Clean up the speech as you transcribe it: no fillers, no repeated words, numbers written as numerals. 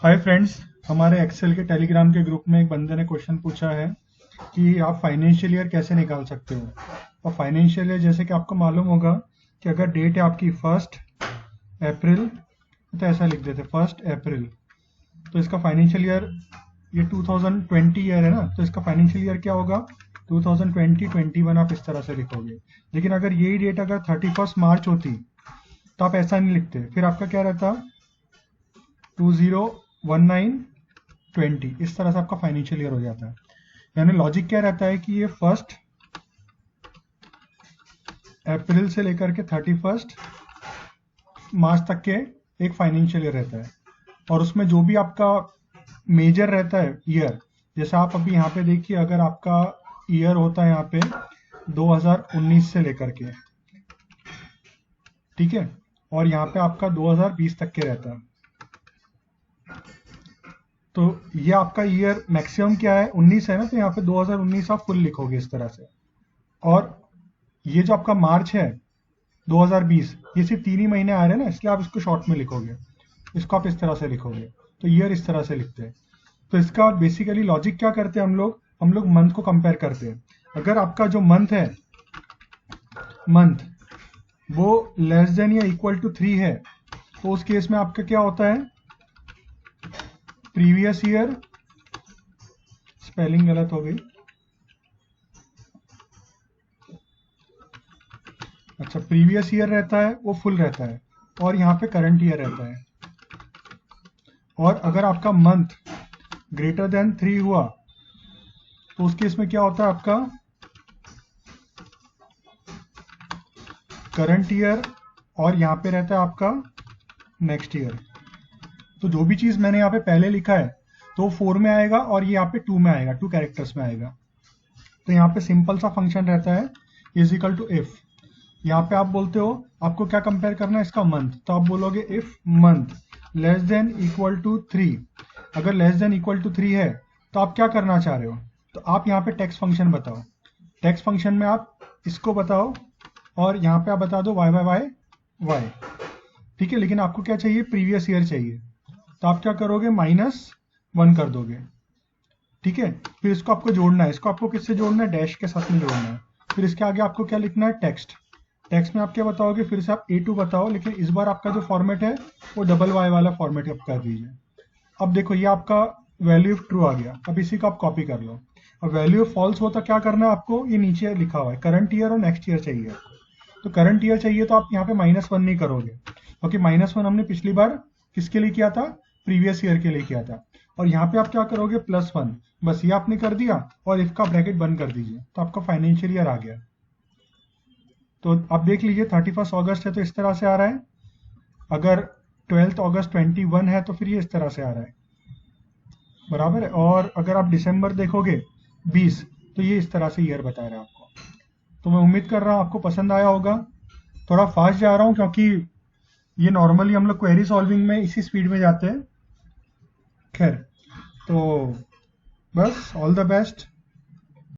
Hi friends. हमारे Excel के Telegram के ग्रुप में एक बंदे ने क्वेश्चन पूछा है कि आप फाइनेंशियल ईयर कैसे निकाल सकते हो। और फाइनेंशियल ईयर जैसे कि आपको मालूम होगा कि अगर डेट है आपकी 1 अप्रैल, तो ऐसा लिख देते 1 अप्रैल, तो इसका फाइनेंशियल ईयर ये 2020 ईयर है ना, तो इसका फाइनेंशियल ईयर क्या होगा 2020-21 आप इस तरह से लिखोगे। लेकिन अगर यही डेट अगर 31 मार्च होती तो आप ऐसा नहीं लिखते, फिर आपका क्या रहता 2019-20, इस तरह से आपका फाइनेंशियल ईयर हो जाता है। यानी लॉजिक क्या रहता है कि ये 1 अप्रैल से लेकर के 31 मार्च तक के एक फाइनेंशियल ईयर रहता है, और उसमें जो भी आपका मेजर रहता है ईयर, जैसे आप अभी यहाँ पे देखिए, अगर आपका ईयर होता है यहाँ पे 2019 से लेकर के, ठीक है, और यहाँ पे आपका 2020 तक के रहता है, तो ये आपका ईयर मैक्सिमम क्या है 19 है ना, तो यहाँ पे 2019 आप फुल लिखोगे इस तरह से। और ये जो आपका मार्च है 2020, ये सिर्फ 3 ही महीने आ रहे हैं ना, इसलिए आप इसको शॉर्ट में लिखोगे, इसको आप इस तरह से लिखोगे, तो ईयर इस तरह से लिखते हैं। तो इसका बेसिकली लॉजिक क्या करते हैं हम लोग मंथ को कंपेयर करते हैं। अगर आपका जो मंथ है, मंथ वो लेस देन या इक्वल टू 3 है, तो उस केस में आपका क्या होता है, प्रीवियस ईयर, स्पेलिंग गलत हो गई, अच्छा प्रीवियस ईयर रहता है वो फुल रहता है, और यहाँ पे करंट ईयर रहता है। और अगर आपका मंथ ग्रेटर देन 3 हुआ, तो उस केस में क्या होता है, आपका करंट ईयर, और यहाँ पे रहता है आपका नेक्स्ट ईयर। तो जो भी चीज़ मैंने यहाँ पे पहले लिखा है तो वो 4 में आएगा, और ये यहाँ पे 2 में आएगा, 2 कैरेक्टर्स में आएगा। तो यहाँ पे सिंपल सा फंक्शन रहता है इज इक्वल टू इफ। यहाँ पे आप बोलते हो आपको क्या कंपेयर करना है, इसका मंथ, तो आप बोलोगे if month less than equal to 3। अगर लेस देन इक्वल टू 3 है तो आप क्या करना चाह रहे हो, तो आप यहाँ पे टेक्स्ट फंक्शन बताओ। टेक्स्ट फंक्शन में आप इसको बताओ, और यहाँ पे आप बता दो वाई वाई वाई वाई, ठीक है। लेकिन आपको क्या चाहिए, प्रीवियस ईयर चाहिए, तो आप क्या करोगे, -1 कर दोगे, ठीक है। फिर इसको आपको जोड़ना है, इसको आपको किससे जोड़ना है, डैश के साथ में जोड़ना है। फिर इसके आगे आपको क्या लिखना है, टेक्स्ट। टेक्स्ट में आप क्या बताओगे, फिर से आप A2 बताओ, लेकिन इस बार आपका जो फॉर्मेट है वो डबल वाई वाला फॉर्मेट आप कर दीजिए। अब देखो ये आपका वैल्यू ऑफ ट्रू आ गया, अब इसी को आप कॉपी कर लो। अब वैल्यू ऑफ फॉल्स होता क्या करना है आपको, ये नीचे लिखा हुआ है करंट ईयर और नेक्स्ट ईयर चाहिए आपको। तो करंट ईयर चाहिए तो आप यहाँ पे -1 नहीं करोगे, क्योंकि -1 हमने पिछली बार किसके लिए किया था, प्रीवियस ईयर के लिए किया था। और यहाँ पे आप क्या करोगे, +1, बस ये आपने कर दिया, और इफ का ब्रैकेट बंद कर दीजिए, तो आपका फाइनेंशियल ईयर आ गया। तो आप देख लीजिए 31 अगस्त है तो इस तरह से आ रहा है, अगर 12 अगस्त 21 है तो फिर ये इस तरह से आ रहा है, बराबर है। और अगर आप दिसंबर देखोगे 20, तो ये इस तरह से ईयर बता रहा है आपको। तो मैं उम्मीद कर रहा हूँ आपको पसंद आया होगा। थोड़ा फास्ट जा रहा हूँ क्योंकि ये नॉर्मली हम लोग क्वेरी सॉल्विंग में इसी स्पीड में जाते हैं। खैर, तो बस ऑल द बेस्ट।